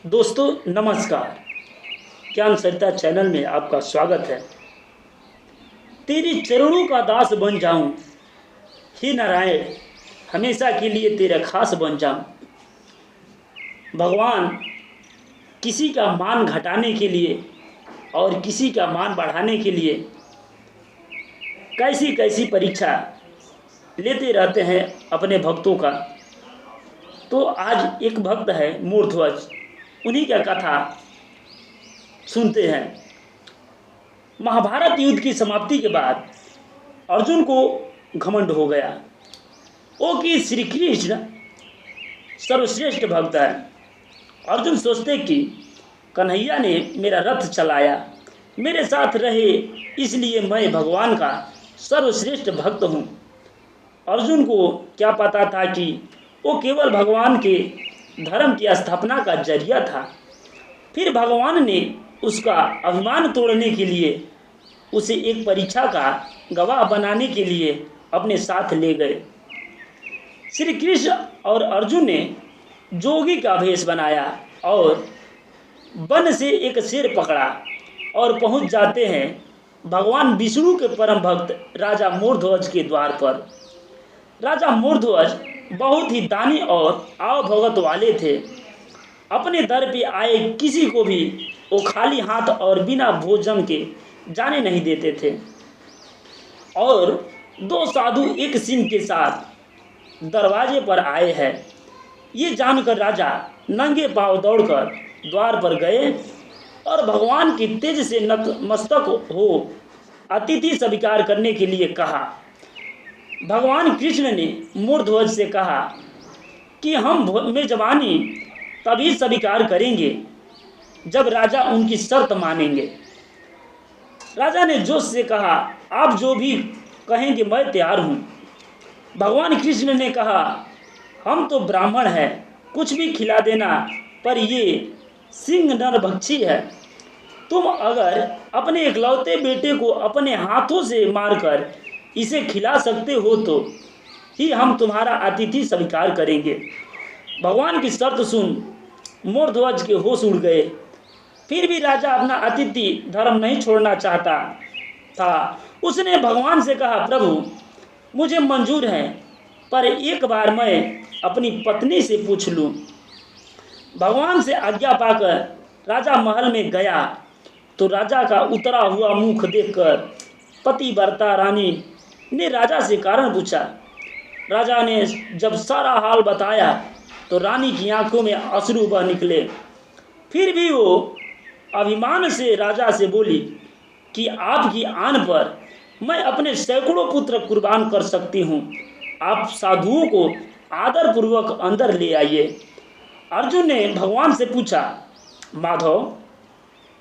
दोस्तों नमस्कार। ज्ञान सरिता चैनल में आपका स्वागत है। तेरे चरणों का दास बन जाऊं, हे नारायण, हमेशा के लिए तेरा खास बन जाऊं। भगवान किसी का मान घटाने के लिए और किसी का मान बढ़ाने के लिए कैसी कैसी परीक्षा लेते रहते हैं अपने भक्तों का। तो आज एक भक्त है मूर्ध्वज, उन्हीं का कथा सुनते हैं। महाभारत युद्ध की समाप्ति के बाद अर्जुन को घमंड हो गया वो कि श्री कृष्ण सर्वश्रेष्ठ भक्त है। अर्जुन सोचते कि कन्हैया ने मेरा रथ चलाया, मेरे साथ रहे, इसलिए मैं भगवान का सर्वश्रेष्ठ भक्त हूँ। अर्जुन को क्या पता था कि वो केवल भगवान के धर्म की स्थापना का जरिया था। फिर भगवान ने उसका अभिमान तोड़ने के लिए उसे एक परीक्षा का गवाह बनाने के लिए अपने साथ ले गए। श्री कृष्ण और अर्जुन ने जोगी का भेष बनाया और वन से एक शेर पकड़ा और पहुंच जाते हैं भगवान विष्णु के परम भक्त राजा मूर्ध्वज के द्वार पर। राजा मूर्ध्वज बहुत ही दानी और आवभगत वाले थे। अपने दर पे आए किसी को भी वो खाली हाथ और बिना भोजन के जाने नहीं देते थे। और दो साधु एक सिंह के साथ दरवाजे पर आए हैं, ये जानकर राजा नंगे पांव दौड़कर द्वार पर गए और भगवान की तेज से नतमस्तक हो अतिथि स्वीकार करने के लिए कहा। भगवान कृष्ण ने मूर्ध्वज से कहा कि हम मेजबानी तभी स्वीकार करेंगे जब राजा उनकी शर्त मानेंगे। राजा ने जोश से कहा, आप जो भी कहेंगे मैं तैयार हूँ। भगवान कृष्ण ने कहा, हम तो ब्राह्मण हैं, कुछ भी खिला देना, पर ये सिंह नरभक्षी है। तुम अगर अपने इकलौते बेटे को अपने हाथों से मारकर इसे खिला सकते हो तो ही हम तुम्हारा अतिथि स्वीकार करेंगे। भगवान की शर्त सुन मूर्ध्वज के होश उड़ गए। फिर भी राजा अपना अतिथि धर्म नहीं छोड़ना चाहता था। उसने भगवान से कहा, प्रभु मुझे मंजूर है, पर एक बार मैं अपनी पत्नी से पूछ लूं। भगवान से आज्ञा पाकर राजा महल में गया तो राजा का उतरा हुआ मुख देखकर पतिव्रता रानी ने राजा से कारण पूछा। राजा ने जब सारा हाल बताया तो रानी की आंखों में अश्रु बह निकले। फिर भी वो अभिमान से राजा से बोली कि आपकी आन पर मैं अपने सैकड़ों पुत्र कुर्बान कर सकती हूँ। आप साधुओं को आदरपूर्वक अंदर ले आइए। अर्जुन ने भगवान से पूछा, माधव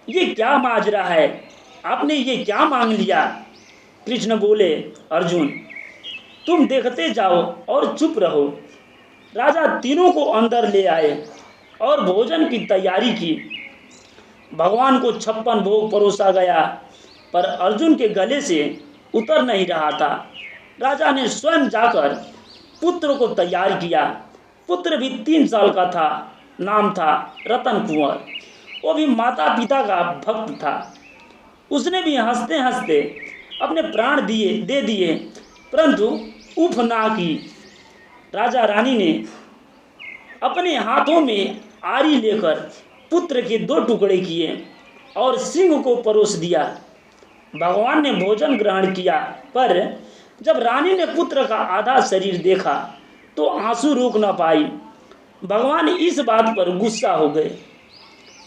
ये क्या माजरा है, आपने ये क्या मांग लिया? कृष्ण बोले, अर्जुन तुम देखते जाओ और चुप रहो। राजा तीनों को अंदर ले आए और भोजन की तैयारी की। भगवान को 56 भोग परोसा गया, पर अर्जुन के गले से उतर नहीं रहा था। राजा ने स्वयं जाकर पुत्र को तैयार किया। पुत्र भी 3 साल का था, नाम था रतन कुंवर। वो भी माता पिता का भक्त था। उसने भी हंसते हंसते अपने प्राण दे दिए, परंतु उफ ना की। राजा रानी ने अपने हाथों में आरी लेकर पुत्र के 2 टुकड़े किए और सिंह को परोस दिया। भगवान ने भोजन ग्रहण किया, पर जब रानी ने पुत्र का आधा शरीर देखा तो आंसू रोक न पाई। भगवान इस बात पर गुस्सा हो गए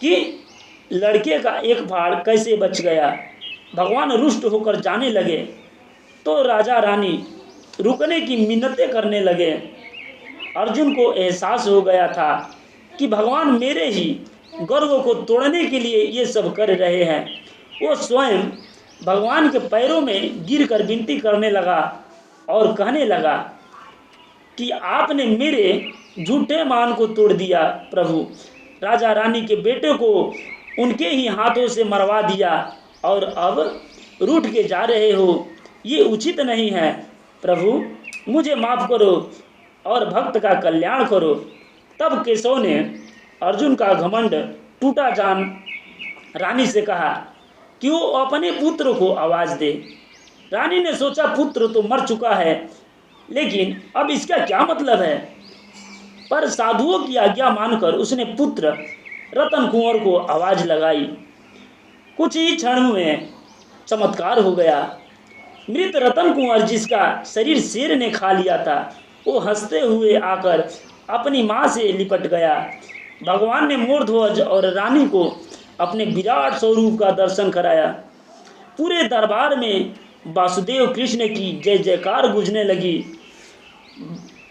कि लड़के का एक फाड़ कैसे बच गया। भगवान रुष्ट होकर जाने लगे तो राजा रानी रुकने की मिन्नतें करने लगे। अर्जुन को एहसास हो गया था कि भगवान मेरे ही गर्व को तोड़ने के लिए ये सब कर रहे हैं। वो स्वयं भगवान के पैरों में गिरकर विनती करने लगा और कहने लगा कि आपने मेरे झूठे मान को तोड़ दिया प्रभु। राजा रानी के बेटे को उनके ही हाथों से मरवा दिया और अब रूठ के जा रहे हो, ये उचित नहीं है। प्रभु मुझे माफ़ करो और भक्त का कल्याण करो। तब केशव ने अर्जुन का घमंड टूटा जान रानी से कहा कि वो अपने पुत्र को आवाज दे। रानी ने सोचा पुत्र तो मर चुका है, लेकिन अब इसका क्या मतलब है। पर साधुओं की आज्ञा मानकर उसने पुत्र रतन कुंवर को आवाज लगाई। कुछ ही क्षण में चमत्कार हो गया। मृत रतन कुंवर, जिसका शरीर शेर ने खा लिया था, वो हंसते हुए आकर अपनी माँ से लिपट गया। भगवान ने मोरध्वज और रानी को अपने विराट स्वरूप का दर्शन कराया। पूरे दरबार में वासुदेव कृष्ण की जय जयकार गूंजने लगी।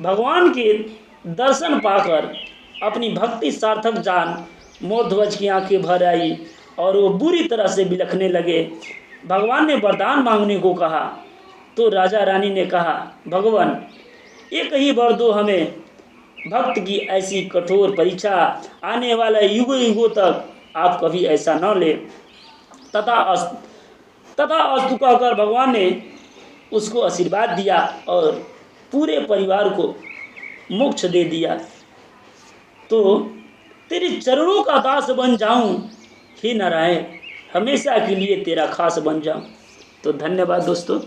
भगवान के दर्शन पाकर अपनी भक्ति सार्थक जान मोरध्वज की आंखें भर आई और वो बुरी तरह से बिलखने लगे। भगवान ने वरदान मांगने को कहा तो राजा रानी ने कहा, भगवान एक ही वर दो हमें, भक्त की ऐसी कठोर परीक्षा आने वाले युगों युगों तक आप कभी ऐसा न ले। तथा अस्तु कहकर भगवान ने उसको आशीर्वाद दिया और पूरे परिवार को मोक्ष दे दिया। तो तेरे चरणों का दास बन जाऊं हे नारायण, हमेशा के लिए तेरा खास बन जाऊं। तो धन्यवाद दोस्तों।